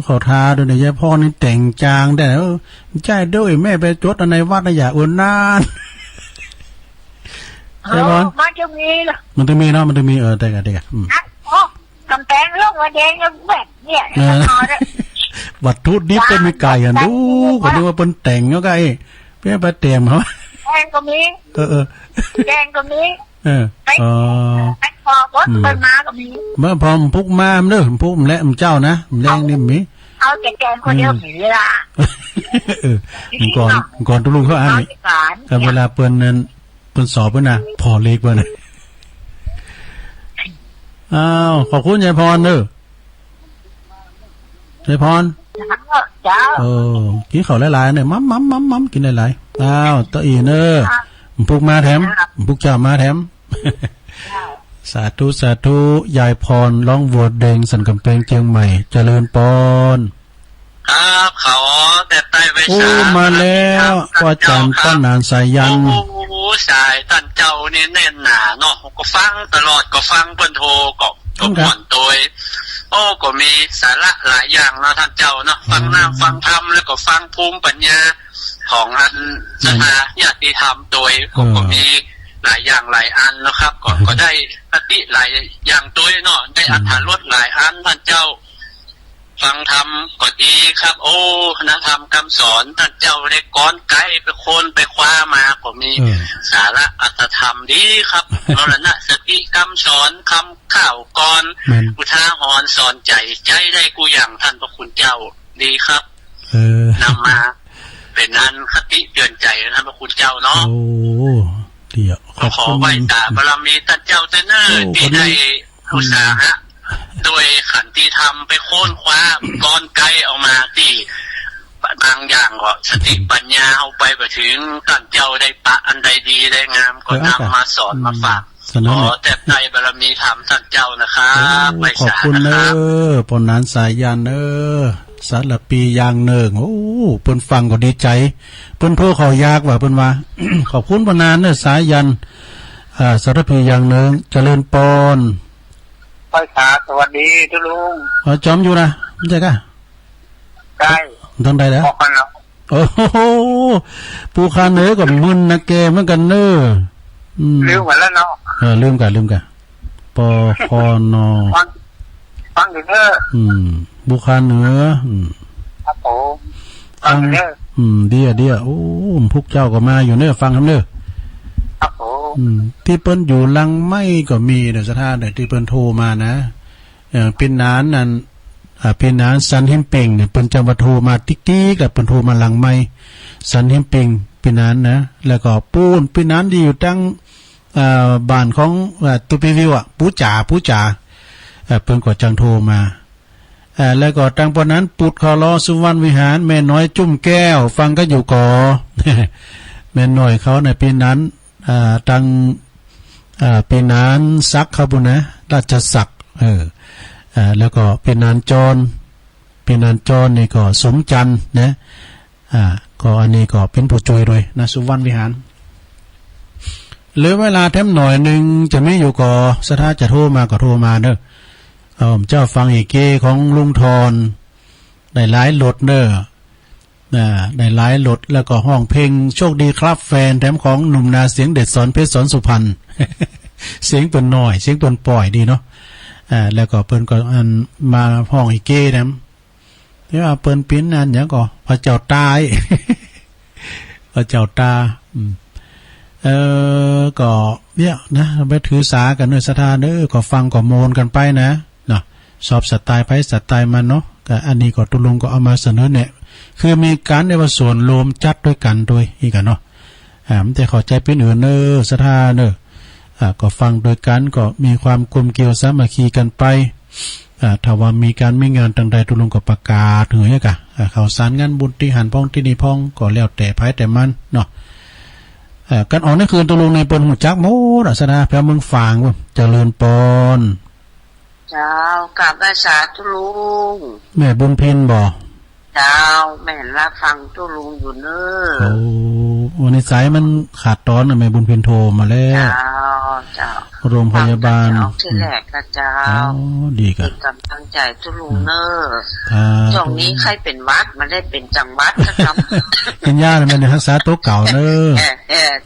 ขอทาด้วยเนี่ยยายพ่อนี่แต่งจางได้ใจด้วยแม่ไปจดในวัดนะอย่าอุ่นนานใช่ป่ะมันจะมีเหรอมันจะมีเนาะมันจะมีได้กันกำแพงลงมาแดงแบบเนี่ยวัตถุดิบเป็นมีไก่อ่ะดูก็ดูว่าเป็นแต่งแล้วไงเพื่อไปเตรียมเขาแดงก็มีแดงก็มีไปพอรถไปมาก็มีเมื่อพอมพุกมาเด้อพุกและเจ้านะแดงนี่มีเอาแกงคนเดียวมีละก่อนตุลุงเขาอ่านนี่แต่เวลาเปิ้นนั้นเปิ้นสอบเปิ้นน่ะพอเล็กเปิ้นอ้าวขอบคุณยายพรเด้อยายพรกินข้าวหลายๆเนี่ยมัมกินหลายๆอ้าวตะอีเด้อพุกมาแถมพุกเจ้ามาแถมสาธุยายพรร้องวัวแดงสันกำแพงเชียงใหม่เจริญปอนครับเขาแต่ใต้ไปมาแล้วก็จันต้นนานสายยันสายท่านเจ้านี่แน่นหนาเนาะก็ฟังตลอดก็ฟังเปิ้นโทรก็ผ่อนโดยก็มีสาระหลายอย่างเนาะท่านเจ้าเนาะฟังน้ำฟังธรรมแล้วก็ฟังภูมิปัญญาของอันสภาญาติธรรมโดยก็มีหลายอย่างหลายอันนะครับก็ได้ปฏิหลายอย่างตัวเนาะได้อรรถรสหลายอันท่านเจ้าฟังธรรมก็ดีครับนะธรรมคำสอนท่านเจ้าได้ก้อนไกลไปโคนไปคว้ามาก็มีสาระอัตธรรมดีครับมรณะสติคำสอนคำข่าวก่อนอุทาหรณ์สอนใจได้กูอย่างท่านพระคุณเจ้าดีครับนำมาเป็นนั้นคติเตือนใจท่านพระคุณเจ้าเนาะเดี๋ยวขอไหว้ตาบารมีท่านเจ้าเจ้าเนอที่ได้อุตสาหะ โดยขันติธรรมไปโค่นคว้าก้อนไกลออกมาที่บางอย่างก็สติปัญญาเอาไปถึงท่านเจ้าได้ปะอันใดดีได้งามก็นำมาสอนมาฝากขอแต่ใจบารมีธรรมท่านเจ้านะครับไป ขอบคุณเนอปนนั้นสายยันเนอสารปียางเนิงโอ้เปิ้นฟังก็ดีใจเปิ้นโทรเขายากว่าเปิ้นว่า ขอบคุณปนนั้นเนอสายยันสารปียางเนิงเจริญปอนภาษาสวัสดีทุลุงจอมอยู่นะไม่ใช่กะได้ทางใดแล้วโอ้โหปูคาเนื้อกับมึนนะแกเหมือนกันเนอลืมหมดแล้วเนาะลืมกันปอคอนอฟังอยู่เนอปูคาเนื้อครับผมฟังเนอเดียโอ้พวกเจ้าก็มาอยู่เนอฟังครับเนอครับผมที่เปิ้นอยู่ลังไม่ก็มีเด้อสถานเด้อที่เปิ้นโทรมานะเป็นนานนั่นเป็นนานสันหิมเป่งเนี่ยเปิ้นจะมาโทรมาติ๊กๆแล้วเปิ้นโทรมาหลังไม่สันหิมเป่งเป็นนานนะแล้วก็ปูนเป็นนานที่อยู่ตั้งบ้านของตุปีวิวปูจ๋าเปิ้นก็จังโทรมาแล้วก็ตั้งปนนั้นปุดคอรอสุวรรณวิหารแม่น้อยจุ่มแก้วฟังก็อยู่ก่อ แม่น้อยเขาในปีนั้นตั้งปีนั้นซักเขาบุญนะราชศักดิ์แล้วก็ปีนานจรนี่ก็สมจันทร์นะก็อันนี้ก็เป็นผู้ช่วยด้วยนะสุวรรณวิหารเหลือเวลาแถมหน่อยนึงจะไม่อยู่ก่อสถาจะโทรมาก็โทรมาเด้อเจ้าฟังอีกเกของลุงทรได้หลายรถเด้อได้หลายรถแล้วก็ห้องเพลงโชคดีครับแฟนแถมของหนุ่มนาเสียงเด็ดสอนเพชรสอนสุพรรณ เสียงตัวน้อยเสียงตัวปล่อยดีเนาะแล้วก็เปิ้นก็อันมาห้องอีกเกนะที่ว่าเปิ้นปิ้นอันอย่างก็พระเจ้าตาย พระเจ้าตาก็เนี่ยนะไปถือสากันเนอสถานเด้อก็ฟังก็โมนกันไปนะเนาะสอบสไตล์ไผสไตล์มันเนาะก็อันนี้ก็ตุลุงก็เอามาเสนอเนี่ยคือมีการในว่าส่วนรวมจัดด้วยกันโดยอีกกันเนาะมันจะเข้าใจเป็นอื่นเนอสถานเนอก็ฟังโดยกันก็มีความกลมเกลียวสามัคคีกันไปถ้าว่ามีการมีงานต่างใดตุลุงก็ประกาศเหยกะข่าวสารงานบุญที่หันพ้องที่นี่พ้องก็แล้วแต่ไผแต่มันเนาะกันออกในคืนตุลุงในเปิ้นหูจักโมดสนาแพร่เมืองฝางว่าเจริญปอนเจ้ากราบอาสาตุลุงแม่บุญพินบ่เจ้าแม่รับฟังตุลุงอยู่เนอโอ้วันนี้สายมันขาดตอนแม่บุญพินโทรมาแล้วเจ้าโรงพยาบาลที่แรกนะเจ้าดีกันกำลังใจตุลุงเนอช่วงนี้ใครเป็นวัดมันได้เป็นจังหวัดนะครับกินยามันรักษาโต๊ะเก่าเนอ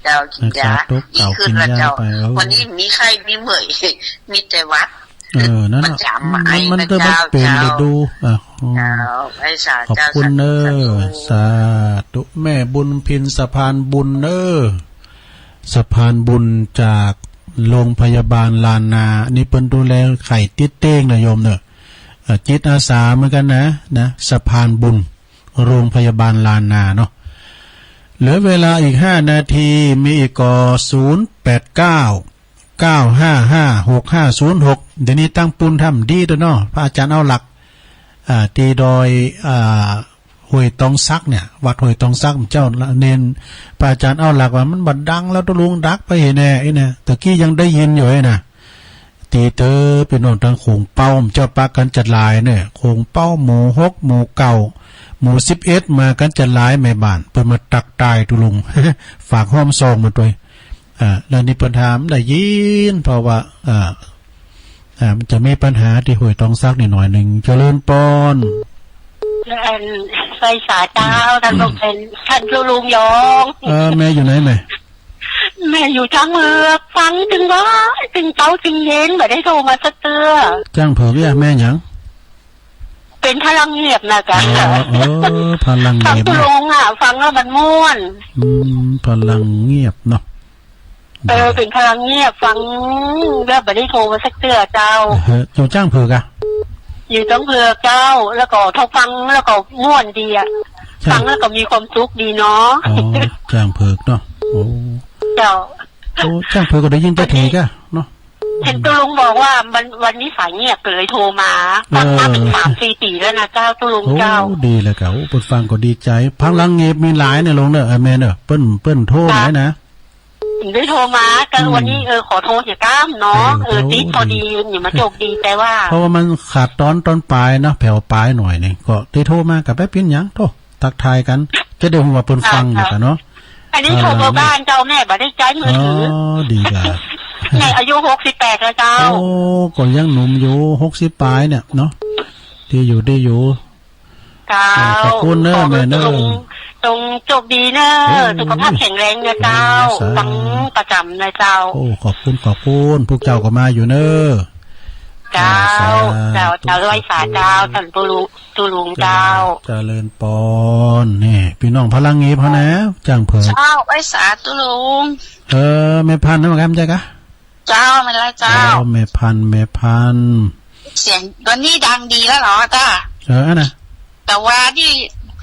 เจ้ากินยาดีขึ้นแล้วเจ้าวันนี้มีใครมีเหมยมีแต่วัดนั่นมันจะมันเป็นไปดูขอบคุณเนอสาธุแม่บุญพินสะพานบุญเนอสะพานบุญจากโรงพยาบาลลานนานี่เปิ้นดูแลไข่ติดเต้งนะโยมเนอจิตอาสาเหมือนกันนะสะพานบุญโรงพยาบาลลานนาเนาะเหลือเวลาอีก5 นาทีมีอีกก็08995560506เดี๋ยวนี้ตั้งปุนทำดีตัวเนาะพระอาจารย์เอาหลักตีดอยห้วยตองซักเนี่ยวัดห้วยตองซักเจ้าเน้นพระอาจารย์เอาหลักว่ามันบัดดังแล้วตะลุงดักไปเห็นแน่ไอ้เนี่ยตะกี้ยังได้ยินอยู่ไอ้น่ะตีเตอเป็นนอนทางโขงเป้าเจ้าปากันจัดลายเนี่ยโขงเป้าหมู่6หมู่9หมู่11มากันจัดลายแม่บ้านเพิ่นมาตักตายตุลุง ฝากห้อมซองมาด้วยแล้วนี่ปัญหาได้ยินเพราะว่ามันจะมีปัญหาที่ห้วยตองซักนิดหน่อยนึงเจริญปอนไฟสาเจ้าท่านต้องเป็นท่านลุงยองแม่อยู่ไหนแม่อยู่จ้างเมือกฟังถึงว่าถึงเต้าถึงเย็นแบบได้โทรมาสักเตือจ้างเผื่อแม่หยังเป็นพลังเงียบนะจ๊ะพลังเงียบฟังลุงฟังแล้วมันม่วนพลังเงียบเนาะเป็นพลังเงียบฟังแล้วแบบได้โทรมาสักเตือเจ้าอยู่จ้างเผื่อกะอยู่จ้างเผื่อเจ้าแล้วก็ทอฟังแล้วก็ม่วนดีฟังแล้วก็มีความสุขดีเนาะจ้างเผื่อเนาะโอ้เจ้าจ้างเผื่อก็ได้ยินแต่ทีกะเนาะ เห็นตุลุงบอกว่าวันนี้สายเงียบเลยโทรมาฟังมาเป็น3-4 ปีแล้วนะเจ้าตุลุงเจ้าดีเลยเก่าเปิดฟังก็ดีใจพังลังเงียบมีหลายเนี่ยลงเนอะแม่เนอะเปิ้นโทรไหนนะได้โทรมาแต่วันนี้ขอโทษอย่าก้ามเนาะติดพอดีอย่ามาจกดีแต่ว่าเพราะว่ามันขาดตอนปลายเนาะแผ่วปลายหน่อยนึงก็ได้โทรมากับแป๊บเพี้ยนหยังโทรทักทายกันจะได้ว่าเปิ้นฟังอยู่กันเนาะอันนี้โทรมาบ้านเจ้าแม่บ่ได้ใจมือถือดีจ้ะในอายุ68แล้วเจ้าโอ้ก็ยังหนุ่มอยู่60ปลายเนี่ยเนาะที่อยู่ได้อยู่ขอบคุณเนอะแม่เนอะตรงโชคดีเนอะสุขภาพแข็งแรงนะเจ้าฟังประจำนะเจ้าโอ้ขอบคุณพวกเจ้าก็มาอยู่เนอะเจ้าร้อยสาเจ้าท่านตุลุงเจ้าเจริญปอนนี่พี่น้องพลังงี้พอนะจังเผิดเจ้าไว้สาตุลุงแม่พันธุ์นะมั้งใช่กะเจ้าไม่ไรเจ้าแม่พันธุ์เสียงตอนนี้ดังดีแล้วเหรอจ้านะแต่ว่านี่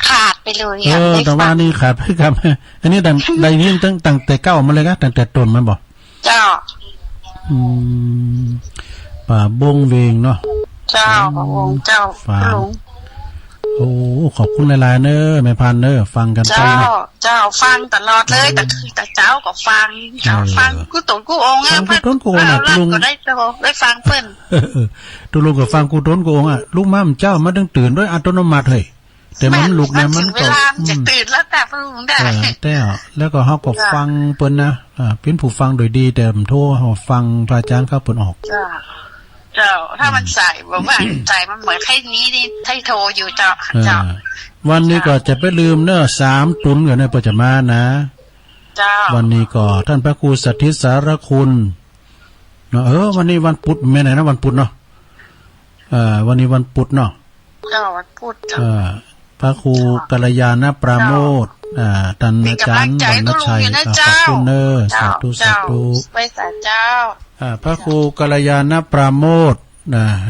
ขาดไปเลยแต่ว่านี่ขาดไปครับอันนี้ใดนี้ตั้งแต่เก้ามาเลยครับตั้งแต่ต้นมันบอกเจ้าป่าบงเวงเนาะเจ้าป่าบงเจ้าลุงโอ้ขอบคุณหลายๆเนอะแม่พันเนอะฟังกันไปเจ้าฟังตลอดเลยแต่เจ้าก็ฟังกูตนกูองอ่ะกูต้นกูองอ่ะลุงก็ได้ฟังเพิ่นตุลุงก็ฟังกูต้นกูองอ่ะลูกม่ามเจ้ามาตั้งตื่นด้วยอัตโนมัติเฮ้ยแต่มันลุกเนี่ยมันก็จะตื่นแล้วแต่ลุงได้แต่แล้วก็เฮาก็ฟังเปิ้นนะเป็นผู้ฟังโดยดีแต่โทรเฮาฟังพระอาจารย์เขาเปิ้นออกเจ้าถ้ามันใส่บอกว่าใส่มันเหมือนให้นี้นี่ให้โทรอยู่เจ้าวันนี้ก็จะไปลืมเนอะ3 ตุนกันในปัจจุบันนะเจ้าวันนี้ก็ท่านพระครูสัทธิสารคุณเนาะวันนี้วันพุธแม่ไหนนะวันพุธเนาะวันนี้วันพุธเนาะเจ้าวันพุธพระครูกัลยาณปราโมทย์ท่านอาจารย์วรรณชัยขอบคุณเนอะสาธุไปสาเจ้าพระครูกัลยาณปราโมทย์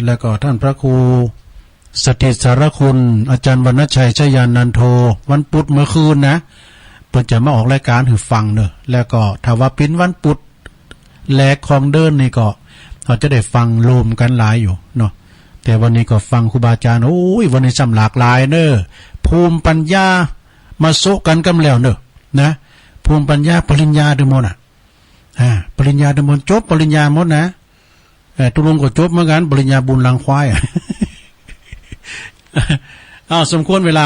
แล้วก็ท่านพระครูสถิตสารคุณอาจารย์วรรณชัยชยานันโทวันพุธเมื่อคืนนะเพิ่นจะมาออกรายการให้ฟังเนอะแล้วก็ถ้าว่าเป็นวันพุธแลกของเดินนี่ก็เราจะได้ฟังรวมกันหลายอยู่เนาะแต่วันนี้ก็ฟังครูบาอาจารย์โอ้ยวันนี้ซ้ำหลากหลายเนอะภูมิปัญญามาโซกันกำแล้วเนอะนะภูมิปัญญาปริญญาดึงหมดปริญญาดึงหมดจบปริญญาหมดนะตุลุงก็จบเหมือนกันปริญญาบุญลังควายสมควรเวลา